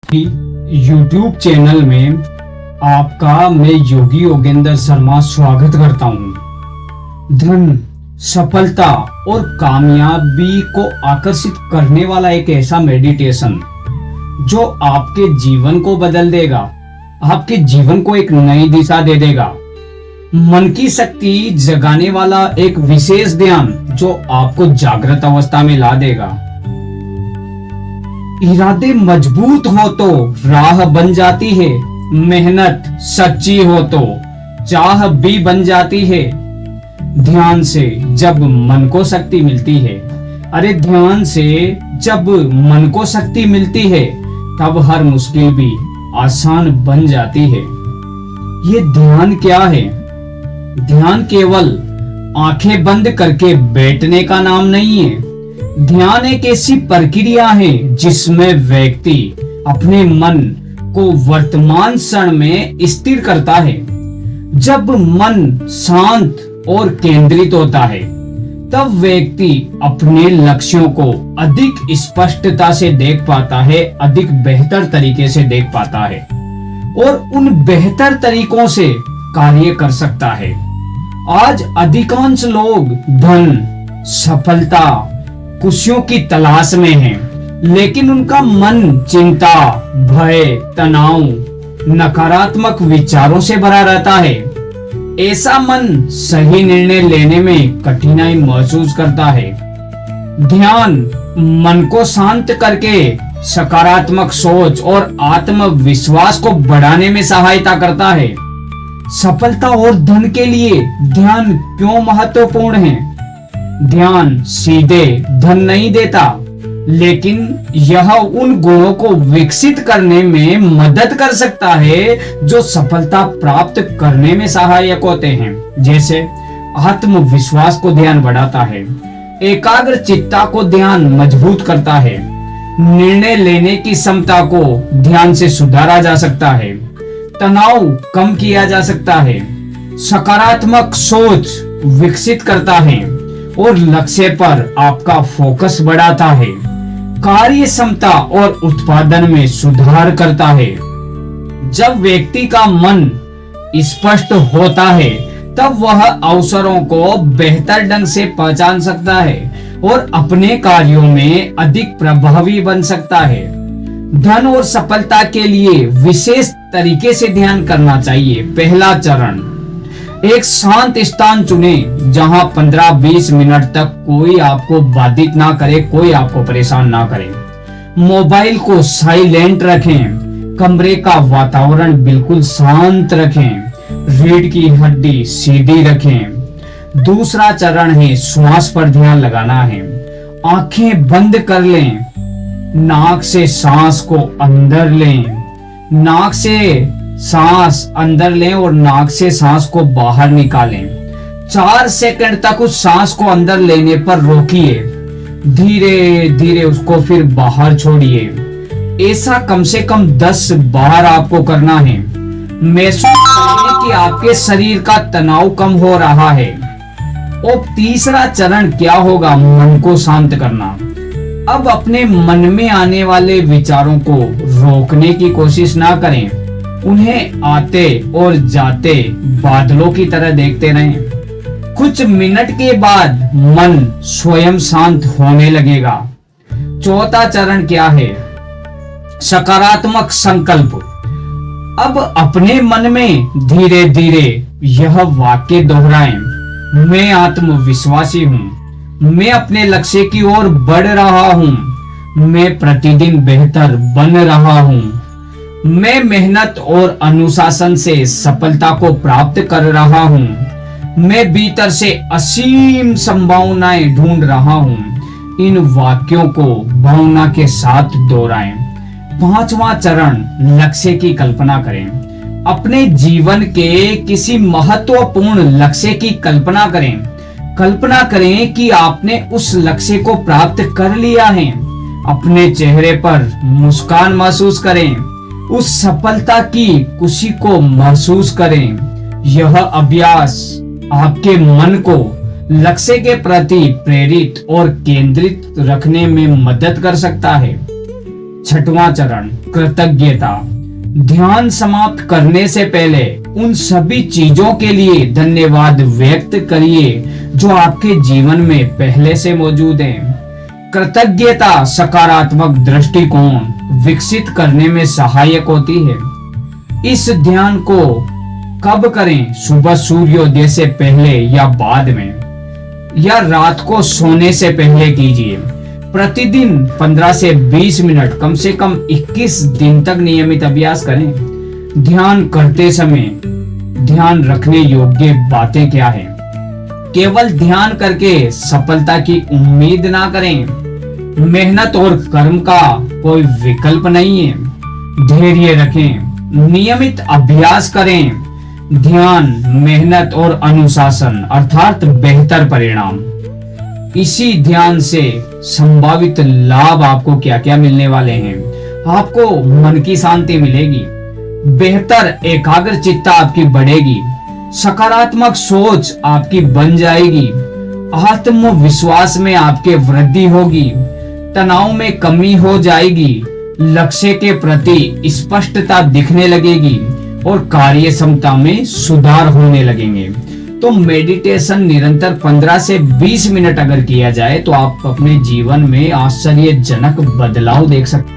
YouTube channel में आपका मैं योगी योगेंद्र शर्मा स्वागत करता हूँ। धन, सफलता और कामयाबी को आकर्षित करने वाला एक ऐसा मेडिटेशन जो आपके जीवन को बदल देगा, आपके जीवन को एक नई दिशा दे देगा। मन की शक्ति जगाने वाला एक विशेष ध्यान जो आपको जागृत अवस्था में ला देगा। इरादे मजबूत हो तो राह बन जाती है, मेहनत सच्ची हो तो चाह भी बन जाती है। ध्यान से जब मन को शक्ति मिलती है, अरे ध्यान से जब मन को शक्ति मिलती है तब हर मुश्किल भी आसान बन जाती है। ये ध्यान क्या है? ध्यान केवल आंखें बंद करके बैठने का नाम नहीं है। ध्यान एक ऐसी प्रक्रिया है जिसमें व्यक्ति अपने मन को वर्तमान क्षण में स्थिर करता है। जब मन शांत और केंद्रित होता है तब व्यक्ति अपने लक्ष्यों को अधिक स्पष्टता से देख पाता है, अधिक बेहतर तरीके से देख पाता है और उन बेहतर तरीकों से कार्य कर सकता है। आज अधिकांश लोग धन, सफलता, खुशियों की तलाश में हैं, लेकिन उनका मन चिंता, भय, तनाव, नकारात्मक विचारों से भरा रहता है। ऐसा मन सही निर्णय लेने में कठिनाई महसूस करता है। ध्यान मन को शांत करके सकारात्मक सोच और आत्मविश्वास को बढ़ाने में सहायता करता है। सफलता और धन के लिए ध्यान क्यों महत्वपूर्ण है? ध्यान सीधे धन नहीं देता, लेकिन यह उन गुणों को विकसित करने में मदद कर सकता है जो सफलता प्राप्त करने में सहायक होते हैं। जैसे आत्मविश्वास को ध्यान बढ़ाता है, एकाग्र चित्ता को ध्यान मजबूत करता है, निर्णय लेने की क्षमता को ध्यान से सुधारा जा सकता है, तनाव कम किया जा सकता है, सकारात्मक सोच विकसित करता है और लक्ष्य पर आपका फोकस बढ़ाता है, कार्य क्षमता और उत्पादन में सुधार करता है। जब व्यक्ति का मन स्पष्ट होता है तब वह अवसरों को बेहतर ढंग से पहचान सकता है और अपने कार्यों में अधिक प्रभावी बन सकता है। धन और सफलता के लिए विशेष तरीके से ध्यान करना चाहिए। पहला चरण, एक शांत स्थान चुने जहां 15-20 मिनट तक कोई आपको बाधित ना करे, कोई आपको परेशान ना करे। मोबाइल को साइलेंट रखें, कमरे का वातावरण बिल्कुल शांत रखें, रीढ़ की हड्डी सीधी रखें। दूसरा चरण है श्वास पर ध्यान लगाना है। आंखें बंद कर लें, नाक से सांस को अंदर लें, नाक से सांस अंदर लें और नाक से सांस को बाहर निकालें। 4 सेकंड तक उस सांस को अंदर लेने पर रोकिए, धीरे धीरे उसको फिर बाहर छोड़िए। ऐसा कम से कम 10 बार आपको करना है। महसूस करिए कि आपके शरीर का तनाव कम हो रहा है। और तीसरा चरण क्या होगा? मन को शांत करना। अब अपने मन में आने वाले विचारों को रोकने की कोशिश ना करें, उन्हें आते और जाते बादलों की तरह देखते रहें। कुछ मिनट के बाद मन स्वयं शांत होने लगेगा। चौथा चरण क्या है? सकारात्मक संकल्प। अब अपने मन में धीरे धीरे यह वाक्य दोहराएं, मैं आत्मविश्वासी हूँ, मैं अपने लक्ष्य की ओर बढ़ रहा हूँ, मैं प्रतिदिन बेहतर बन रहा हूँ, मैं मेहनत और अनुशासन से सफलता को प्राप्त कर रहा हूँ, मैं भीतर से असीम संभावनाएं ढूंढ रहा हूँ। इन वाक्यों को भावना के साथ दोहराएं। पांचवा चरण, लक्ष्य की कल्पना करें। अपने जीवन के किसी महत्वपूर्ण लक्ष्य की कल्पना करें। कल्पना करें कि आपने उस लक्ष्य को प्राप्त कर लिया है। अपने चेहरे पर मुस्कान महसूस करें, उस सफलता की खुशी को महसूस करें। यह अभ्यास आपके मन को लक्ष्य के प्रति प्रेरित और केंद्रित रखने में मदद कर सकता है। छठवां चरण, कृतज्ञता। ध्यान समाप्त करने से पहले उन सभी चीजों के लिए धन्यवाद व्यक्त करिए जो आपके जीवन में पहले से मौजूद हैं। कृतज्ञता सकारात्मक दृष्टिकोण विकसित करने में सहायक होती है। इस ध्यान को कब करें? सुबह सूर्योदय से पहले या बाद में, या रात को सोने से पहले कीजिए। प्रतिदिन 15 से 20 मिनट, कम से कम 21 दिन तक नियमित अभ्यास करें। ध्यान करते समय ध्यान रखने योग्य बातें क्या हैं? केवल ध्यान करके सफलता की उम्मीद ना करें। मेहनत और कर्म का कोई विकल्प नहीं है। धैर्य रखें, नियमित अभ्यास करें। ध्यान, मेहनत और अनुशासन अर्थात बेहतर परिणाम। इसी ध्यान से संभावित लाभ आपको क्या क्या मिलने वाले हैं? आपको मन की शांति मिलेगी, बेहतर एकाग्रचित्ता आपकी बढ़ेगी, सकारात्मक सोच आपकी बन जाएगी, आत्मविश्वास में आपके वृद्धि होगी, तनाव में कमी हो जाएगी, लक्ष्य के प्रति स्पष्टता दिखने लगेगी और कार्य क्षमता में सुधार होने लगेंगे। तो मेडिटेशन निरंतर 15 से 20 मिनट अगर किया जाए तो आप अपने जीवन में आश्चर्यजनक बदलाव देख सकते हैं।